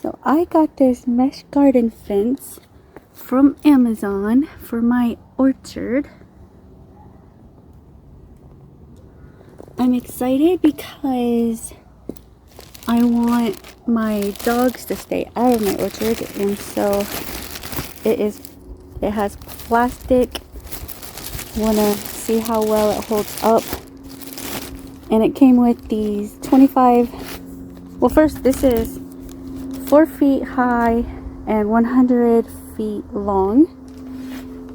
So I got this mesh garden fence from Amazon for my orchard. I'm excited because I want my dogs to stay out of my orchard, and so it has plastic. Wanna see how well it holds up. And it came with these 25, well, first, this is 4 feet high and 100 feet long,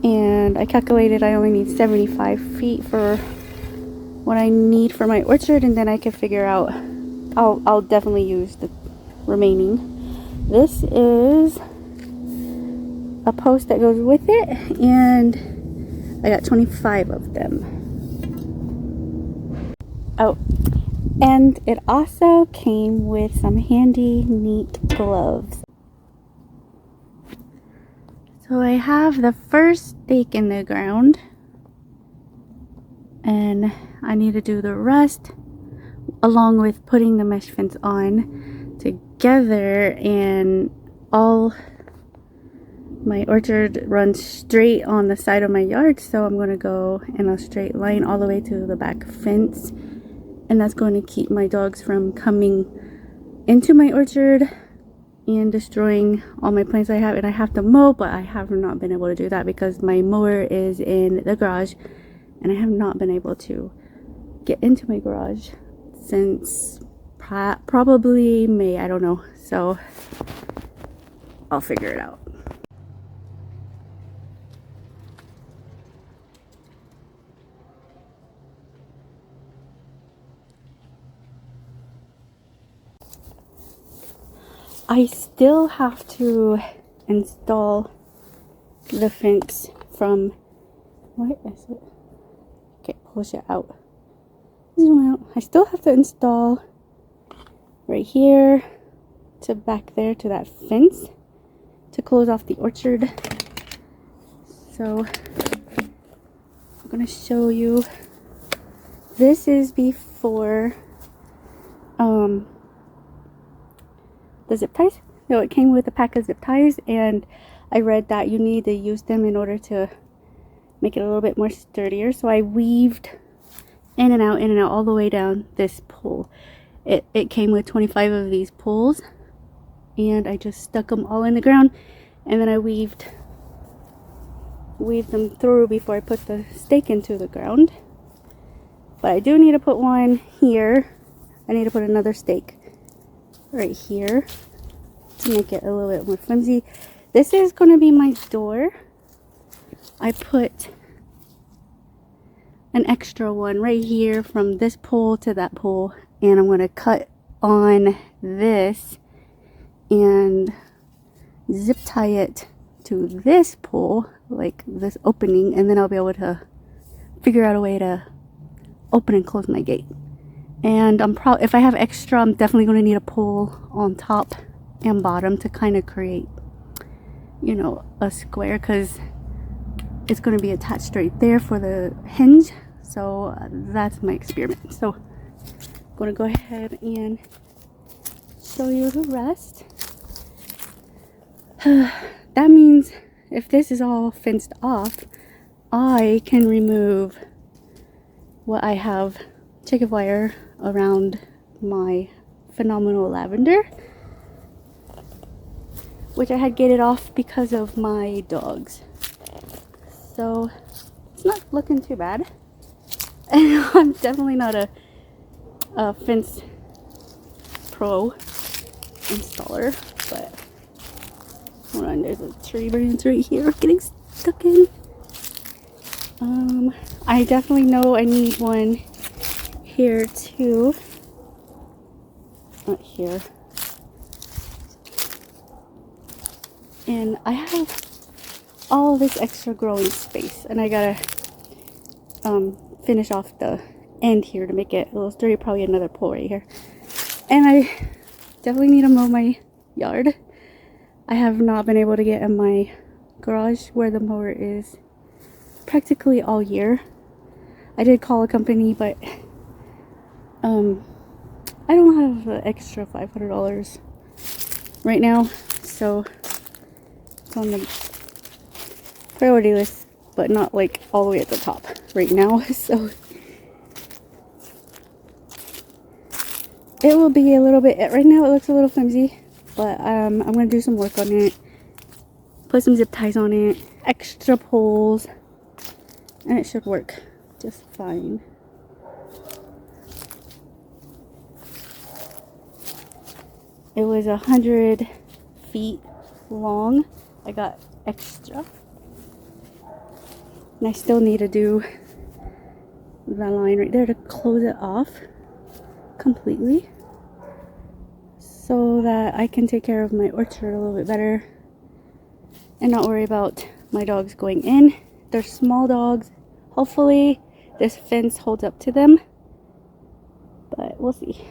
and I calculated I only need 75 feet for what I need for my orchard, and then I can figure out, I'll definitely use the remaining. This is a post that goes with it, and I got 25 of them. Oh, and it also came with some handy, neat gloves. So I have the first stake in the ground, and I need to do the rest along with putting the mesh fence on together. And all my orchard runs straight on the side of my yard, so I'm going to go in a straight line all the way to the back fence, and that's going to keep my dogs from coming into my orchard and destroying all my plants I have. And I have to mow, but I have not been able to do that because my mower is in the garage, and I have not been able to get into my garage since probably May, I don't know, so I'll figure it out. I still have to install the fence from, what is it? Okay, push it out. Zoom out. I still have to install right here to back there to that fence to close off the orchard. So I'm gonna show you. This is before the zip ties. No, it came with a pack of zip ties, and I read that you need to use them in order to make it a little bit more sturdier. So I weaved in and out all the way down this pole. It came with 25 of these poles, and I just stuck them all in the ground, and then I weaved them through before I put the stake into the ground. But I do need to put one here. I need to put another stake right here to make it a little bit more flimsy. This is going to be my door. I put an extra one right here from this pole to that pole, and I'm going to cut on this and zip tie it to this pole, like this opening, and then I'll be able to figure out a way to open and close my gate. And if I have extra, I'm definitely going to need a pole on top and bottom to kind of create, you know, a square, because it's going to be attached right there for the hinge. So that's my experiment. So I'm going to go ahead and show you the rest. That means if this is all fenced off, I can remove what I have chicken wire around my phenomenal lavender, which I had gated off because of my dogs. So it's not looking too bad. And I'm definitely not a fence pro installer, but hold on, there's a tree branch right here getting stuck in. I definitely know I need one here too. Not here. And I have all this extra growing space, and I gotta finish off the end here to make it a little sturdy. Probably another pole right here. And I definitely need to mow my yard. I have not been able to get in my garage where the mower is practically all year. I did call a company, but I don't have the extra $500 right now, so it's on the priority list, but not like all the way at the top right now. So it will be a little bit, right now it looks a little flimsy, but I'm gonna do some work on it, put some zip ties on it, extra poles, and it should work just fine. It was 100 feet long. I got extra. And I still need to do the line right there to close it off completely, so that I can take care of my orchard a little bit better and not worry about my dogs going in. They're small dogs. Hopefully this fence holds up to them, but we'll see.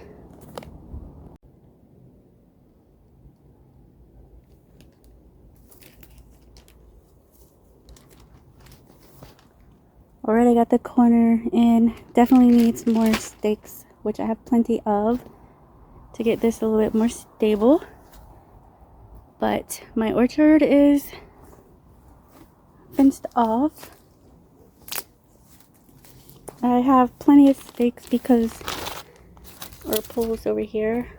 Already got the corner in. Definitely need some more stakes, which I have plenty of, to get this a little bit more stable. But my orchard is fenced off. I have plenty of stakes because, or poles over here.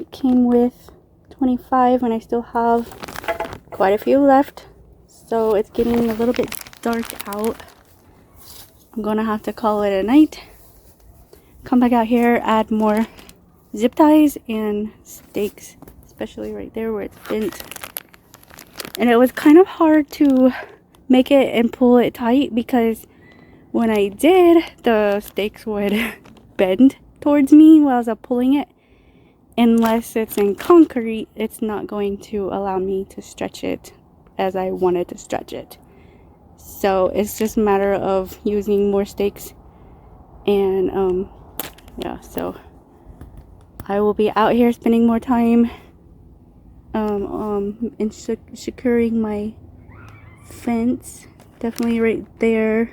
It came with 25 and I still have quite a few left. So it's getting a little bit dark out. I'm gonna have to call it a night. Come back out here, add more zip ties and stakes, especially right there where it's bent. And it was kind of hard to make it and pull it tight, because when I did, the stakes would bend towards me while I was pulling it. Unless it's in concrete, it's not going to allow me to stretch it as I wanted to stretch it. So it's just a matter of using more stakes. And yeah, so I will be out here spending more time in securing my fence. Definitely right there,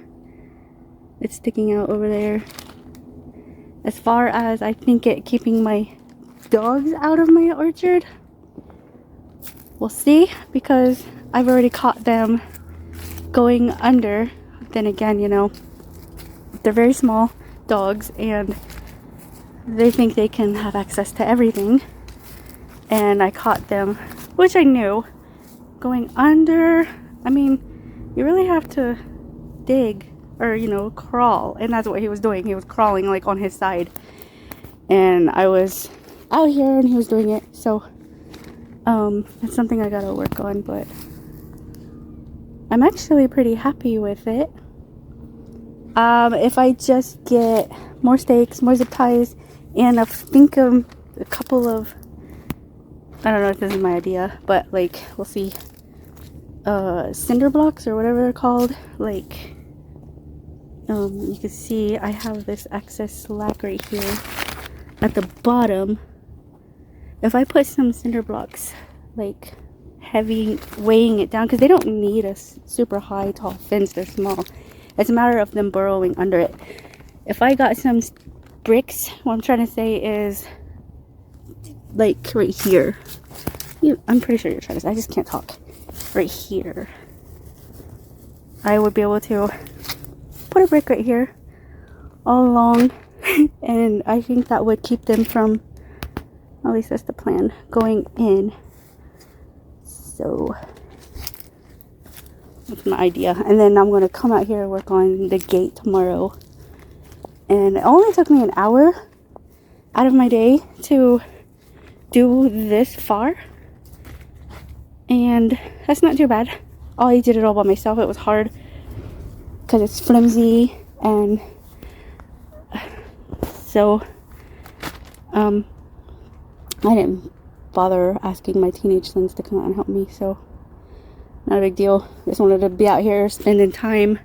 it's sticking out over there. As far as I think it keeping my dogs out of my orchard, we'll see, because I've already caught them going under. Then again, you know, they're very small dogs and they think they can have access to everything. And I caught them, which I knew, going under. I mean, you really have to dig, or, you know, crawl. And that's what he was doing. He was crawling like on his side. And I was out here and he was doing it. So it's something I gotta work on, but I'm actually pretty happy with it. If I just get more stakes, more zip ties, and I think a couple of, I don't know if this is my idea, but like, we'll see, cinder blocks or whatever they're called. Like, you can see I have this excess slack right here at the bottom. If I put some cinder blocks, like heavy, weighing it down, because they don't need a super high tall fence, they're small, it's a matter of them burrowing under it. If I got some bricks, what I'm trying to say is like right here, I'm pretty sure you're trying to say, I just can't talk, right here, I would be able to put a brick right here all along and I think that would keep them from, at least that's the plan, going in. So that's my idea. And then I'm going to come out here and work on the gate tomorrow. And it only took me an hour out of my day to do this far. And that's not too bad. I did it all by myself. It was hard because it's flimsy, and so I didn't bother asking my teenage sons to come out and help me, so not a big deal. Just wanted to be out here spending time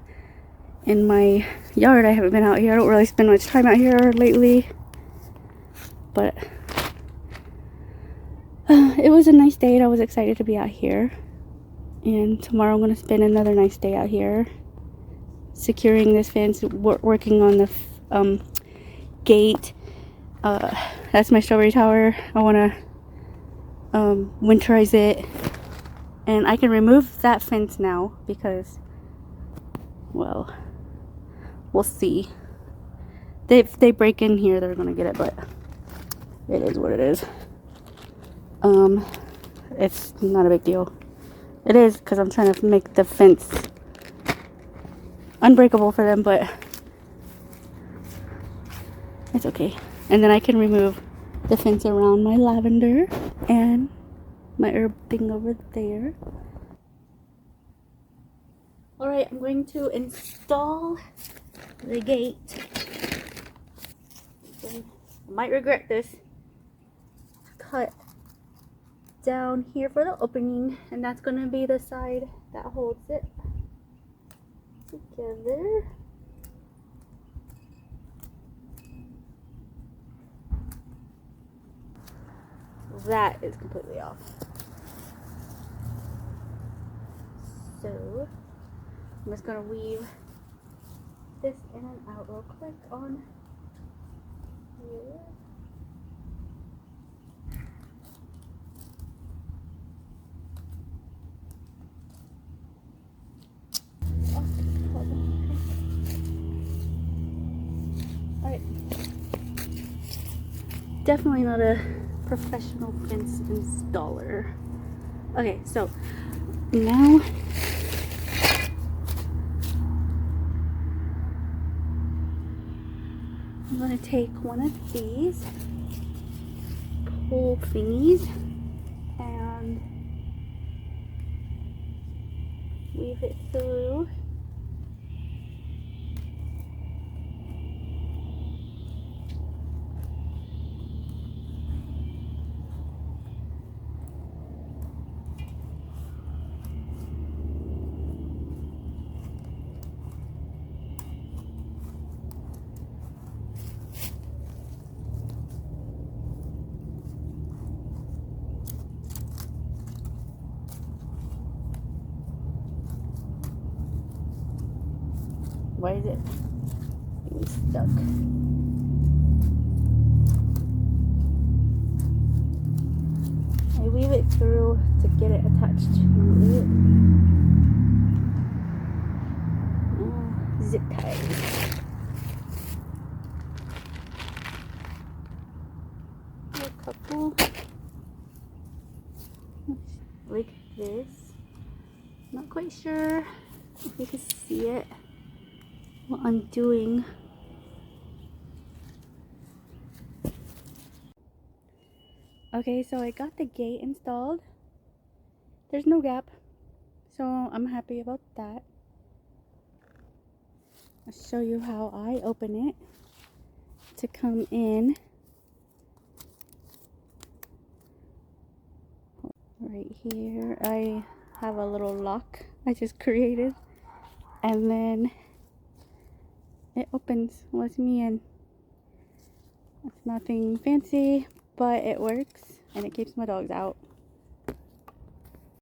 in my yard. I haven't been out here. I don't really spend much time out here lately, but it was a nice day and I was excited to be out here. And tomorrow I'm going to spend another nice day out here securing this fence, working on the gate. that's my strawberry tower. I want to winterize it, and I can remove that fence now because, well, we'll see. If they break in here, they're gonna get it, but it is what it is. It's not a big deal. It is because I'm trying to make the fence unbreakable for them, but it's okay. And then I can remove the fence around my lavender and my herb thing over there. Alright, I'm going to install the gate. I might regret this. Cut down here for the opening, and that's going to be the side that holds it together. That is completely off. So I'm just gonna weave this in and out real quick on here. Alright. Definitely not a professional fence installer. Okay, so now I'm going to take one of these pole thingies and weave it through. Why is it being stuck? I weave it through to get it attached to it. Zip ties. A couple. Like this. Not quite sure if you can see it. What I'm doing. Okay, so I got the gate installed. There's no gap, so I'm happy about that. I'll show you how I open it to come in. Right here, I have a little lock I just created, and then it opens, lets me in. It's nothing fancy, but it works and it keeps my dogs out.